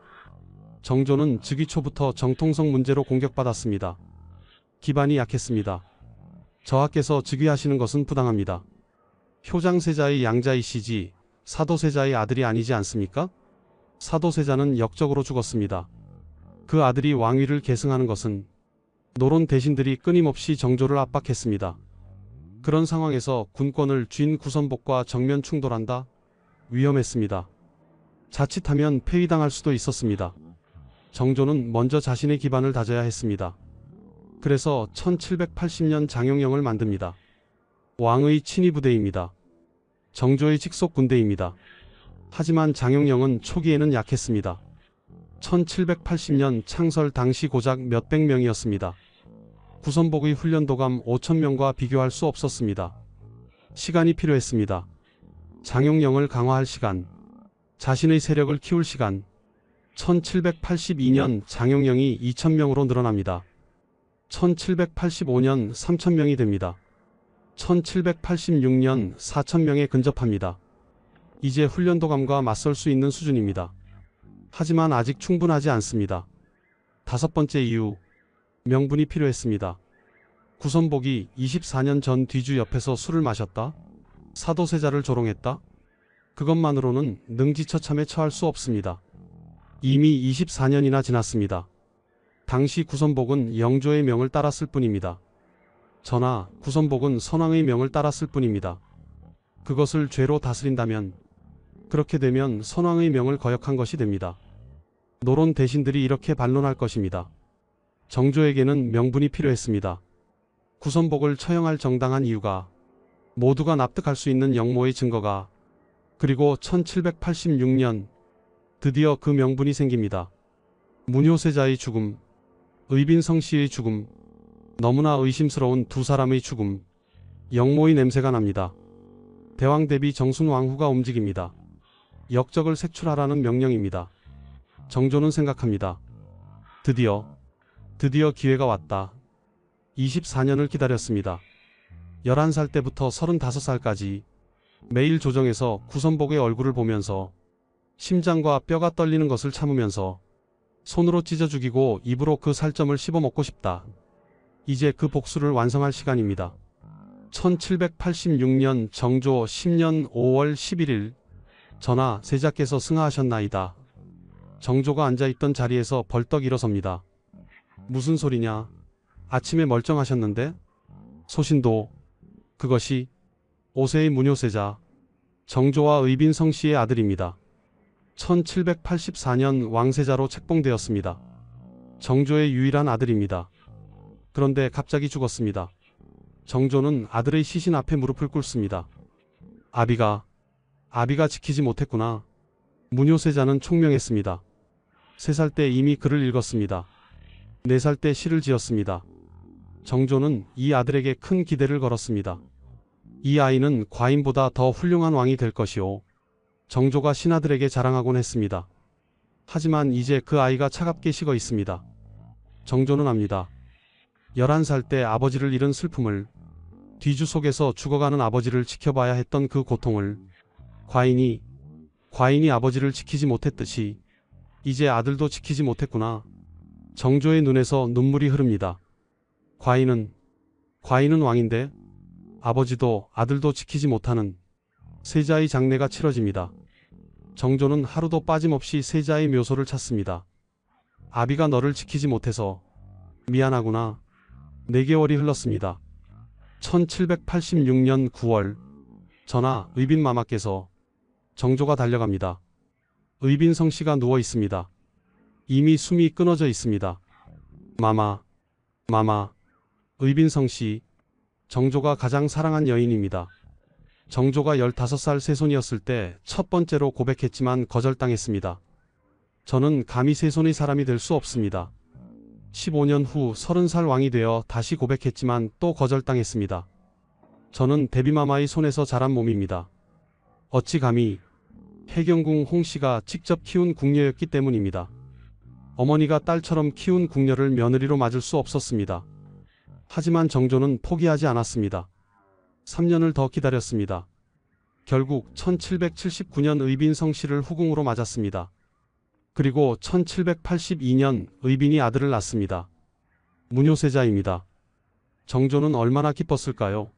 [SPEAKER 2] 정조는 즉위 초부터 정통성 문제로 공격받았습니다. 기반이 약했습니다. 저하께서 즉위하시는 것은 부당합니다. 효장세자의 양자이시지 사도세자의 아들이 아니지 않습니까? 사도세자는 역적으로 죽었습니다. 그 아들이 왕위를 계승하는 것은 노론 대신들이 끊임없이 정조를 압박했습니다. 그런 상황에서 군권을 쥔 구선복과 정면 충돌한다? 위험했습니다. 자칫하면 폐위당할 수도 있었습니다. 정조는 먼저 자신의 기반을 다져야 했습니다. 그래서 1780년 장용영을 만듭니다. 왕의 친위 부대입니다. 정조의 직속 군대입니다. 하지만 장용영은 초기에는 약했습니다. 1780년 창설 당시 고작 몇백 명이었습니다. 구선복의 훈련도감 5,000명과 비교할 수 없었습니다. 시간이 필요했습니다. 장용영을 강화할 시간, 자신의 세력을 키울 시간. 1782년 장용영이 2,000명으로 늘어납니다. 1785년 3,000명이 됩니다. 1786년 4,000명에 근접합니다. 이제 훈련도감과 맞설 수 있는 수준입니다. 하지만 아직 충분하지 않습니다. 다섯 번째 이유, 명분이 필요했습니다. 구선복이 24년 전 뒤주 옆에서 술을 마셨다? 사도세자를 조롱했다? 그것만으로는 능지처참에 처할 수 없습니다. 이미 24년이나 지났습니다. 당시 구선복은 영조의 명을 따랐을 뿐입니다. 전하, 구선복은 선왕의 명을 따랐을 뿐입니다. 그것을 죄로 다스린다면, 그렇게 되면 선왕의 명을 거역한 것이 됩니다. 노론 대신들이 이렇게 반론할 것입니다. 정조에게는 명분이 필요했습니다. 구선복을 처형할 정당한 이유가, 모두가 납득할 수 있는 역모의 증거가, 그리고 1786년 드디어 그 명분이 생깁니다. 문효세자의 죽음, 의빈성씨의 죽음, 너무나 의심스러운 두 사람의 죽음, 역모의 냄새가 납니다. 대왕 대비 정순왕후가 움직입니다. 역적을 색출하라는 명령입니다. 정조는 생각합니다. 드디어 기회가 왔다. 24년을 기다렸습니다. 11살 때부터 35살까지 매일 조정에서 구선복의 얼굴을 보면서 심장과 뼈가 떨리는 것을 참으면서 손으로 찢어 죽이고 입으로 그 살점을 씹어 먹고 싶다. 이제 그 복수를 완성할 시간입니다. 1786년 정조 10년 5월 11일 전하 세자께서 승하하셨나이다. 정조가 앉아있던 자리에서 벌떡 일어섭니다. 무슨 소리냐? 아침에 멀쩡하셨는데? 소신도 그것이 5세의 무뇨세자 정조와 의빈성씨의 아들입니다. 1784년 왕세자로 책봉되었습니다. 정조의 유일한 아들입니다. 그런데 갑자기 죽었습니다. 정조는 아들의 시신 앞에 무릎을 꿇습니다. 아비가 지키지 못했구나. 무뇨세자는 총명했습니다. 3살 때 이미 글을 읽었습니다. 4살 때 시를 지었습니다. 정조는 이 아들에게 큰 기대를 걸었습니다. 이 아이는 과인보다 더 훌륭한 왕이 될 것이오. 정조가 신하들에게 자랑하곤 했습니다. 하지만 이제 그 아이가 차갑게 식어 있습니다. 정조는 압니다. 11살 때 아버지를 잃은 슬픔을, 뒤주 속에서 죽어가는 아버지를 지켜봐야 했던 그 고통을, 과인이 아버지를 지키지 못했듯이 이제 아들도 지키지 못했구나. 정조의 눈에서 눈물이 흐릅니다. 과인은 왕인데 아버지도 아들도 지키지 못하는 세자의 장례가 치러집니다. 정조는 하루도 빠짐없이 세자의 묘소를 찾습니다. 아비가 너를 지키지 못해서 미안하구나. 4개월이 흘렀습니다. 1786년 9월 전하 의빈마마께서 정조가 달려갑니다. 의빈성씨가 누워 있습니다. 이미 숨이 끊어져 있습니다. 마마. 의빈성씨, 정조가 가장 사랑한 여인입니다. 정조가 15살 새손이었을 때 첫 번째로 고백했지만 거절당했습니다. 저는 감히 새손의 사람이 될 수 없습니다. 15년 후 30살 왕이 되어 다시 고백했지만 또 거절당했습니다. 저는 데뷔마마의 손에서 자란 몸입니다. 어찌 감히 해경궁 홍씨가 직접 키운 궁녀였기 때문입니다. 어머니가 딸처럼 키운 궁녀를 며느리로 맞을 수 없었습니다. 하지만 정조는 포기하지 않았습니다. 3년을 더 기다렸습니다. 결국 1779년 의빈성씨를 후궁으로 맞았습니다. 그리고 1782년 의빈이 아들을 낳습니다. 무뇨세자입니다. 정조는 얼마나 기뻤을까요?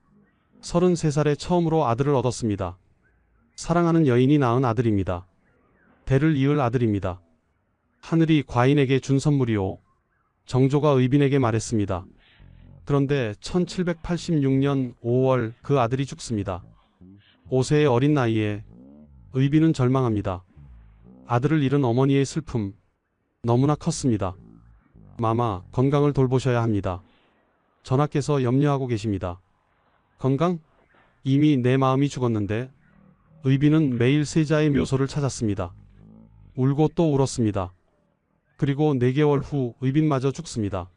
[SPEAKER 2] 33살에 처음으로 아들을 얻었습니다. 사랑하는 여인이 낳은 아들입니다. 대를 이을 아들입니다. 하늘이 과인에게 준 선물이오. 정조가 의빈에게 말했습니다. 그런데 1786년 5월 그 아들이 죽습니다. 5세의 어린 나이에 의빈은 절망합니다. 아들을 잃은 어머니의 슬픔 너무나 컸습니다. 마마, 건강을 돌보셔야 합니다. 전하께서 염려하고 계십니다. 건강? 이미 내 마음이 죽었는데. 의빈은 매일 세자의 묘소를 찾았습니다. 울고 또 울었습니다. 그리고 4개월 후 의빈마저 죽습니다.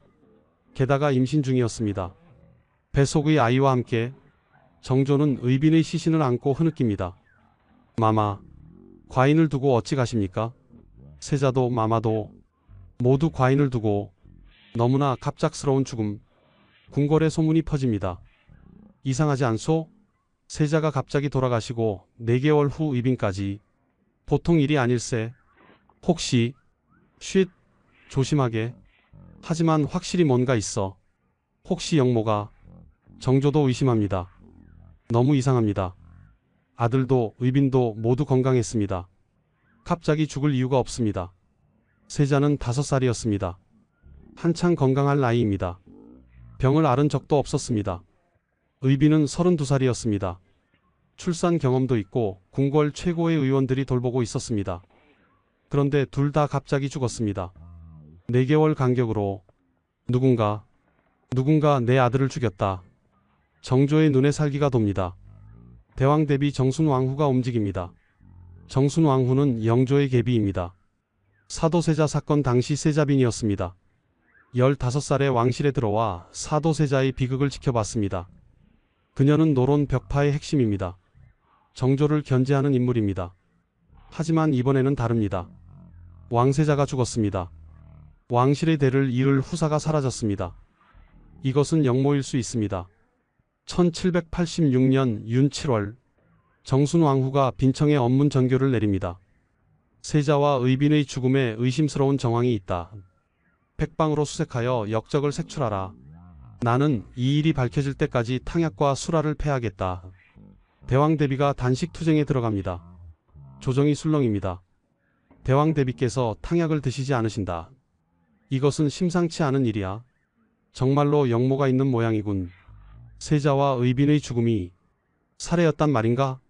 [SPEAKER 2] 게다가 임신 중이었습니다. 뱃속의 아이와 함께 정조는 의빈의 시신을 안고 흐느낍니다. 마마, 과인을 두고 어찌 가십니까? 세자도 마마도 모두 과인을 두고. 너무나 갑작스러운 죽음. 궁궐에 소문이 퍼집니다. 이상하지 않소? 세자가 갑자기 돌아가시고 4개월 후 의빈까지. 보통 일이 아닐세. 혹시 쉿, 조심하게. 하지만 확실히 뭔가 있어. 혹시 영모가. 정조도 의심합니다. 너무 이상합니다. 아들도 의빈도 모두 건강했습니다. 갑자기 죽을 이유가 없습니다. 세자는 5살이었습니다. 한창 건강할 나이입니다. 병을 앓은 적도 없었습니다. 의빈은 32살이었습니다. 출산 경험도 있고 궁궐 최고의 의원들이 돌보고 있었습니다. 그런데 둘 다 갑자기 죽었습니다. 4개월 간격으로. 누군가 내 아들을 죽였다. 정조의 눈에 살기가 돕니다. 대왕 대비 정순왕후가 움직입니다. 정순왕후는 영조의 계비입니다. 사도세자 사건 당시 세자빈이었습니다. 15살에 왕실에 들어와 사도세자의 비극을 지켜봤습니다. 그녀는 노론 벽파의 핵심입니다. 정조를 견제하는 인물입니다. 하지만 이번에는 다릅니다. 왕세자가 죽었습니다. 왕실의 대를 이을 후사가 사라졌습니다. 이것은 역모일 수 있습니다. 1786년 윤 7월 정순 왕후가 빈청에 언문 전교를 내립니다. 세자와 의빈의 죽음에 의심스러운 정황이 있다. 백방으로 수색하여 역적을 색출하라. 나는 이 일이 밝혀질 때까지 탕약과 수라를 패하겠다. 대왕 대비가 단식 투쟁에 들어갑니다. 조정이 술렁입니다. 대왕 대비께서 탕약을 드시지 않으신다. 이것은 심상치 않은 일이야. 정말로 역모가 있는 모양이군. 세자와 의빈의 죽음이 살해였단 말인가?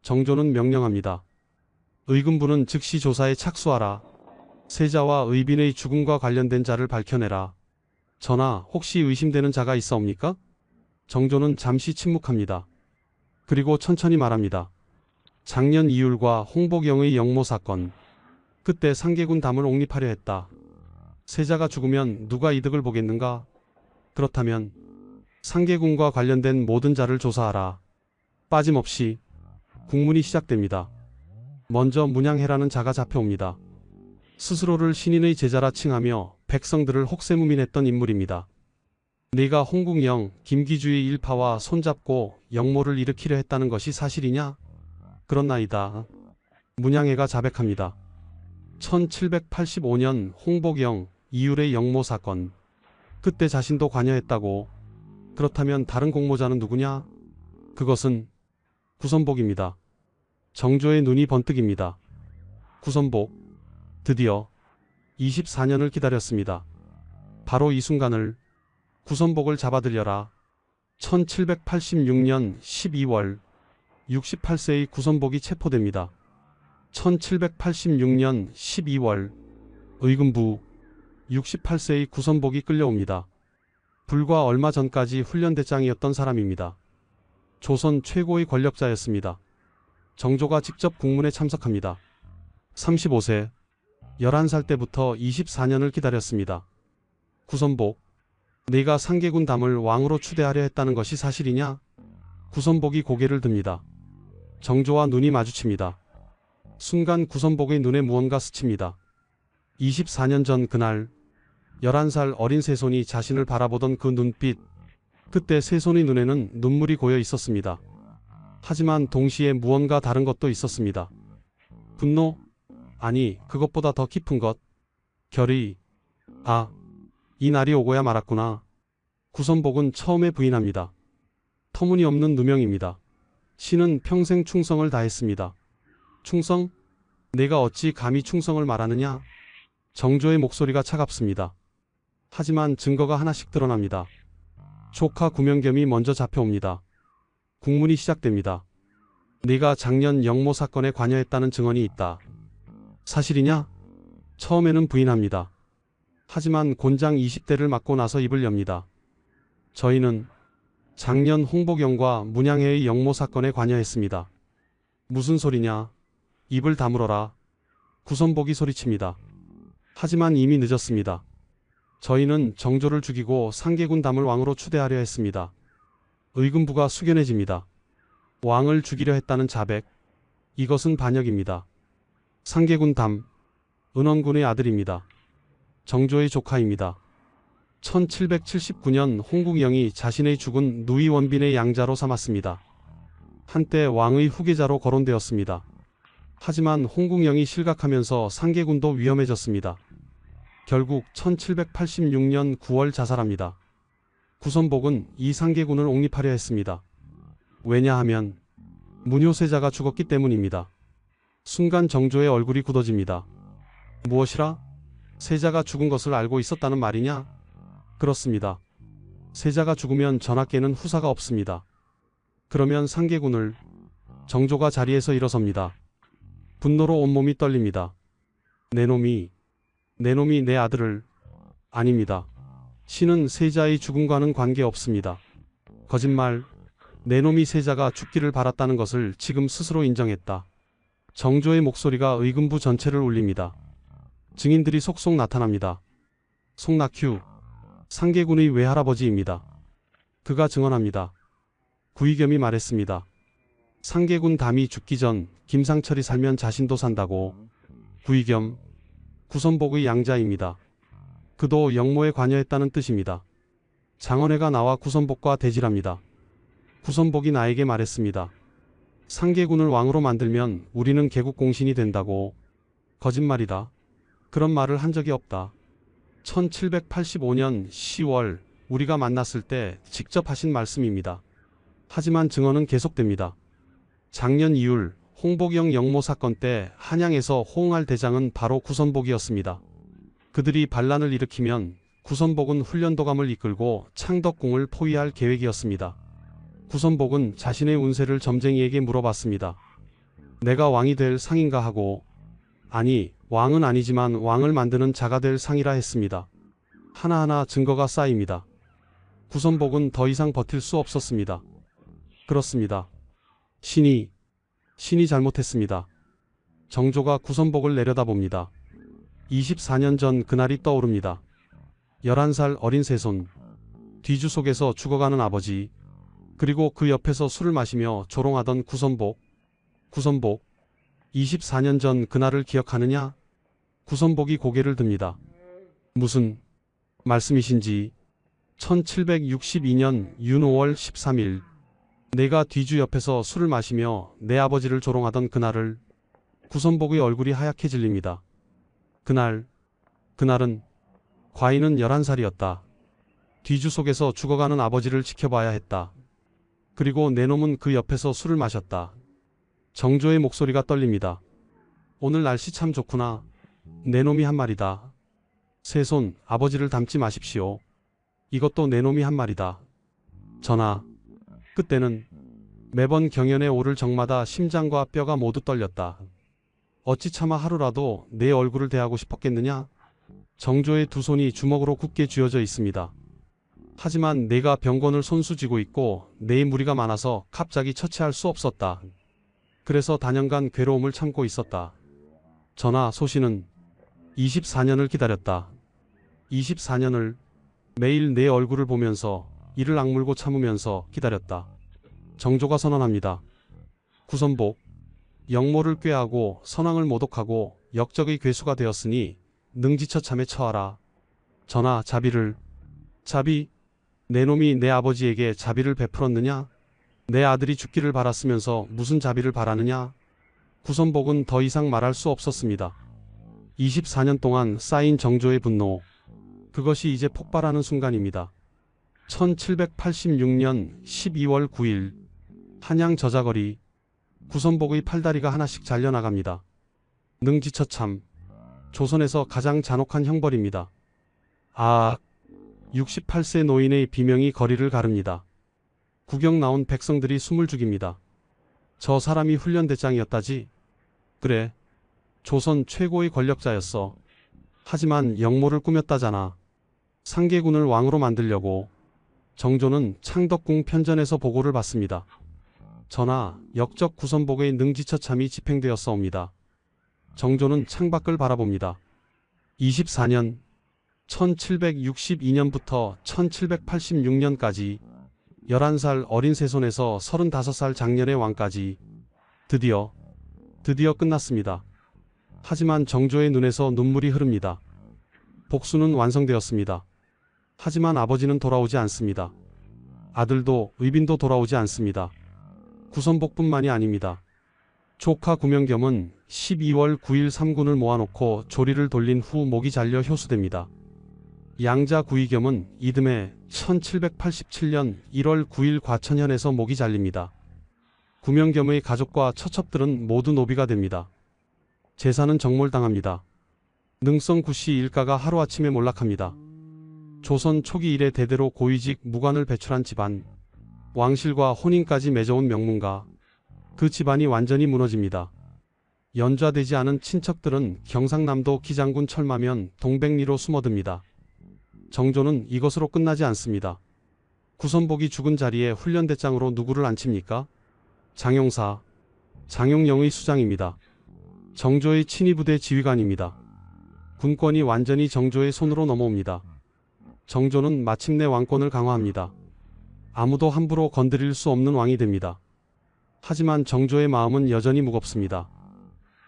[SPEAKER 2] 정조는 명령합니다. 의금부는 즉시 조사에 착수하라. 세자와 의빈의 죽음과 관련된 자를 밝혀내라. 전하, 혹시 의심되는 자가 있사옵니까? 정조는 잠시 침묵합니다. 그리고 천천히 말합니다. 작년 이율과 홍복영의 역모 사건. 그때 상계군 담을 옹립하려 했다. 세자가 죽으면 누가 이득을 보겠는가? 그렇다면 상계군과 관련된 모든 자를 조사하라. 빠짐없이. 국문이 시작됩니다. 먼저 문양해라는 자가 잡혀옵니다. 스스로를 신인의 제자라 칭하며 백성들을 혹세무민했던 인물입니다. 네가 홍국영, 김기주의 일파와 손잡고 역모를 일으키려 했다는 것이 사실이냐? 그렇나이다. 문양해가 자백합니다. 1785년 홍복영, 이율의 역모 사건. 그때 자신도 관여했다고. 그렇다면 다른 공모자는 누구냐? 그것은 구선복입니다. 정조의 눈이 번뜩입니다. 구선복. 드디어 24년을 기다렸습니다. 바로 이 순간을. 구선복을 잡아들여라. 1786년 12월 68세의 구선복이 체포됩니다. 1786년 12월 의금부 68세의 구선복이 끌려옵니다. 불과 얼마 전까지 훈련대장이었던 사람입니다. 조선 최고의 권력자였습니다. 정조가 직접 국문에 참석합니다. 35세, 11살 때부터 24년을 기다렸습니다. 구선복, 네가 상계군 담을 왕으로 추대하려 했다는 것이 사실이냐? 구선복이 고개를 듭니다. 정조와 눈이 마주칩니다. 순간 구선복의 눈에 무언가 스칩니다. 24년 전 그날 11살 어린 세손이 자신을 바라보던 그 눈빛. 그때 세손의 눈에는 눈물이 고여 있었습니다. 하지만 동시에 무언가 다른 것도 있었습니다. 분노? 아니, 그것보다 더 깊은 것. 결의. 아, 이 날이 오고야 말았구나. 구선복은 처음에 부인합니다. 터무니없는 누명입니다. 신은 평생 충성을 다했습니다. 충성? 내가 어찌 감히 충성을 말하느냐? 정조의 목소리가 차갑습니다. 하지만 증거가 하나씩 드러납니다. 조카 구명겸이 먼저 잡혀옵니다. 국문이 시작됩니다. 네가 작년 역모 사건에 관여했다는 증언이 있다. 사실이냐? 처음에는 부인합니다. 하지만 곤장 20대를 맞고 나서 입을 엽니다. 저희는 작년 홍복영과 문양해의 역모 사건에 관여했습니다. 무슨 소리냐? 입을 다물어라. 구선복이 소리칩니다. 하지만 이미 늦었습니다. 저희는 정조를 죽이고 상계군 담을 왕으로 추대하려 했습니다. 의금부가 숙연해집니다. 왕을 죽이려 했다는 자백. 이것은 반역입니다. 상계군 담, 은원군의 아들입니다. 정조의 조카입니다. 1779년 홍국영이 자신의 죽은 누이 원빈의 양자로 삼았습니다. 한때 왕의 후계자로 거론되었습니다. 하지만 홍국영이 실각하면서 상계군도 위험해졌습니다. 결국 1786년 9월 자살합니다. 구선복은 이 상계군을 옹립하려 했습니다. 왜냐하면 문효세자가 죽었기 때문입니다. 순간 정조의 얼굴이 굳어집니다. 무엇이라? 세자가 죽은 것을 알고 있었다는 말이냐? 그렇습니다. 세자가 죽으면 전하께는 후사가 없습니다. 그러면 상계군을. 정조가 자리에서 일어섭니다. 분노로 온몸이 떨립니다. 내 놈이 내 아들을. 아닙니다. 신은 세자의 죽음과는 관계없습니다. 거짓말. 내 놈이 세자가 죽기를 바랐다는 것을 지금 스스로 인정했다. 정조의 목소리가 의금부 전체를 울립니다. 증인들이 속속 나타납니다. 송낙휴, 상계군의 외할아버지입니다. 그가 증언합니다. 구의겸이 말했습니다. 상계군 담이 죽기 전 김상철이 살면 자신도 산다고. 구의겸, 구선복의 양자입니다. 그도 영모에 관여했다는 뜻입니다. 장원회가 나와 구선복과 대질합니다. 구선복이 나에게 말했습니다. 상계군을 왕으로 만들면 우리는 개국공신이 된다고. 거짓말이다. 그런 말을 한 적이 없다. 1785년 10월 우리가 만났을 때 직접 하신 말씀입니다. 하지만 증언은 계속됩니다. 작년 2월 홍복영 영모 사건 때 한양에서 호응할 대장은 바로 구선복이었습니다. 그들이 반란을 일으키면 구선복은 훈련도감을 이끌고 창덕궁을 포위할 계획이었습니다. 구선복은 자신의 운세를 점쟁이에게 물어봤습니다. 내가 왕이 될 상인가 하고, 아니, 왕은 아니지만 왕을 만드는 자가 될 상이라 했습니다. 하나하나 증거가 쌓입니다. 구선복은 더 이상 버틸 수 없었습니다. 그렇습니다. 신이 잘못했습니다. 정조가 구선복을 내려다봅니다. 24년 전 그날이 떠오릅니다. 11살 어린 새손, 뒤주 속에서 죽어가는 아버지, 그리고 그 옆에서 술을 마시며 조롱하던 구선복. 24년 전 그날을 기억하느냐? 구선복이 고개를 듭니다. 무슨 말씀이신지. 1762년 윤 5월 13일 내가 뒤주 옆에서 술을 마시며 내 아버지를 조롱하던 그날을. 구선복의 얼굴이 하얗게 질립니다. 그날은 과인은 11살이었다. 뒤주 속에서 죽어가는 아버지를 지켜봐야 했다. 그리고 내 놈은 그 옆에서 술을 마셨다. 정조의 목소리가 떨립니다. 오늘 날씨 참 좋구나. 내 놈이 한 말이다. 새손, 아버지를 닮지 마십시오. 이것도 내 놈이 한 말이다. 전하, 그때는 매번 경연에 오를 적마다 심장과 뼈가 모두 떨렸다. 어찌 차마 하루라도 내 얼굴을 대하고 싶었겠느냐? 정조의 두 손이 주먹으로 굳게 쥐어져 있습니다. 하지만 내가 병권을 손수 쥐고 있고 내 무리가 많아서 갑자기 처치할 수 없었다. 그래서 단연간 괴로움을 참고 있었다. 전하, 소신은 24년을 기다렸다. 24년을 매일 내 얼굴을 보면서 이를 악물고 참으면서 기다렸다. 정조가 선언합니다. 구선복, 영모를 꾀하고 선왕을 모독하고 역적의 괴수가 되었으니 능지처참에 처하라. 전하, 자비, 내 놈이 내 아버지에게 자비를 베풀었느냐? 내 아들이 죽기를 바랐으면서 무슨 자비를 바라느냐? 구선복은 더 이상 말할 수 없었습니다. 24년 동안 쌓인 정조의 분노, 그것이 이제 폭발하는 순간입니다. 1786년 12월 9일 한양 저자거리, 구선복의 팔다리가 하나씩 잘려나갑니다. 능지처참, 조선에서 가장 잔혹한 형벌입니다. 68세 노인의 비명이 거리를 가릅니다. 구경 나온 백성들이 숨을 죽입니다. 저 사람이 훈련대장이었다지? 그래, 조선 최고의 권력자였어. 하지만 영모를 꾸몄다잖아. 상계군을 왕으로 만들려고. 정조는 창덕궁 편전에서 보고를 받습니다. 전하, 역적 구선복의 능지처참이 집행되었사옵니다. 정조는 창밖을 바라봅니다. 24년, 1762년부터 1786년까지 11살 어린 새손에서 35살 장년의 왕까지 드디어 끝났습니다. 하지만 정조의 눈에서 눈물이 흐릅니다. 복수는 완성되었습니다. 하지만 아버지는 돌아오지 않습니다. 아들도 의빈도 돌아오지 않습니다. 구선복뿐만이 아닙니다. 조카 구명겸은 12월 9일 3군을 모아놓고 조리를 돌린 후 목이 잘려 효수됩니다. 양자 구의겸은 이듬해 1787년 1월 9일 과천현에서 목이 잘립니다. 구명겸의 가족과 처첩들은 모두 노비가 됩니다. 재산은 정몰당합니다. 능성 구씨 일가가 하루아침에 몰락합니다. 조선 초기 이래 대대로 고위직 무관을 배출한 집안, 왕실과 혼인까지 맺어온 명문가, 그 집안이 완전히 무너집니다. 연좌되지 않은 친척들은 경상남도 기장군 철마면 동백리로 숨어듭니다. 정조는 이것으로 끝나지 않습니다. 구선복이 죽은 자리에 훈련대장으로 누구를 앉힙니까? 장용사, 장용영의 수장입니다. 정조의 친위부대 지휘관입니다. 군권이 완전히 정조의 손으로 넘어옵니다. 정조는 마침내 왕권을 강화합니다. 아무도 함부로 건드릴 수 없는 왕이 됩니다. 하지만 정조의 마음은 여전히 무겁습니다.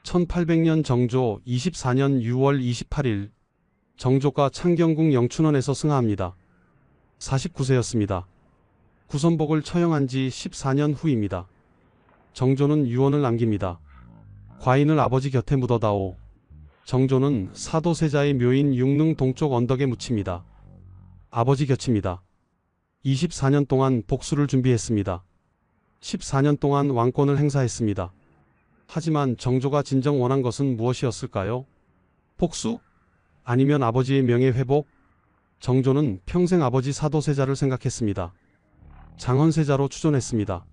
[SPEAKER 2] 1800년 정조 24년 6월 28일 정조가 창경궁 영춘원에서 승하합니다. 49세였습니다. 구선복을 처형한 지 14년 후입니다. 정조는 유언을 남깁니다. 과인을 아버지 곁에 묻어다오. 정조는 사도세자의 묘인 육릉 동쪽 언덕에 묻힙니다. 아버지 곁입니다. 24년 동안 복수를 준비했습니다. 14년 동안 왕권을 행사했습니다. 하지만 정조가 진정 원한 것은 무엇이었을까요? 복수? 아니면 아버지의 명예 회복? 정조는 평생 아버지 사도세자를 생각했습니다. 장헌세자로 추존했습니다.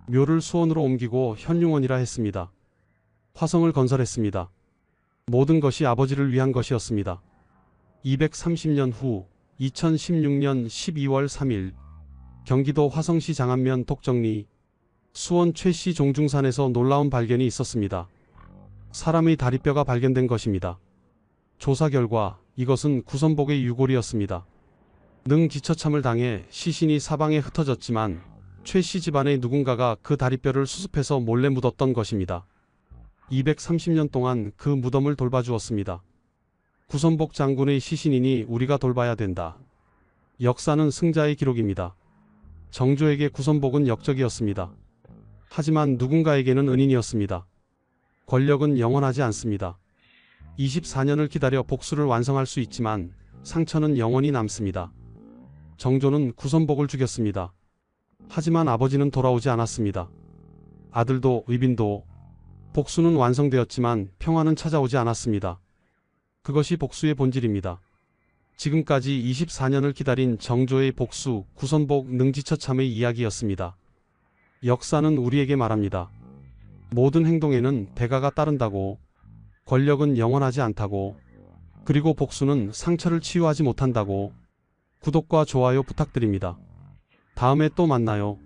[SPEAKER 2] 묘를 수원으로 옮기고 현룡원이라 했습니다. 화성을 건설했습니다. 모든 것이 아버지를 위한 것이었습니다. 230년 후 2016년 12월 3일 경기도 화성시 장안면 독정리 수원 최씨 종중산에서 놀라운 발견이 있었습니다. 사람의 다리뼈가 발견된 것입니다. 조사 결과 이것은 구선복의 유골이었습니다. 능지처참을 당해 시신이 사방에 흩어졌지만 최씨 집안의 누군가가 그 다리뼈를 수습해서 몰래 묻었던 것입니다. 230년 동안 그 무덤을 돌봐주었습니다. 구선복 장군의 시신이니 우리가 돌봐야 된다. 역사는 승자의 기록입니다. 정조에게 구선복은 역적이었습니다. 하지만 누군가에게는 은인이었습니다. 권력은 영원하지 않습니다. 24년을 기다려 복수를 완성할 수 있지만 상처는 영원히 남습니다. 정조는 구선복을 죽였습니다. 하지만 아버지는 돌아오지 않았습니다. 아들도 의빈도. 복수는 완성되었지만 평화는 찾아오지 않았습니다. 그것이 복수의 본질입니다. 지금까지 24년을 기다린 정조의 복수, 구선복, 능지처참의 이야기였습니다. 역사는 우리에게 말합니다. 모든 행동에는 대가가 따른다고, 권력은 영원하지 않다고, 그리고 복수는 상처를 치유하지 못한다고. 구독과 좋아요 부탁드립니다. 다음에 또 만나요.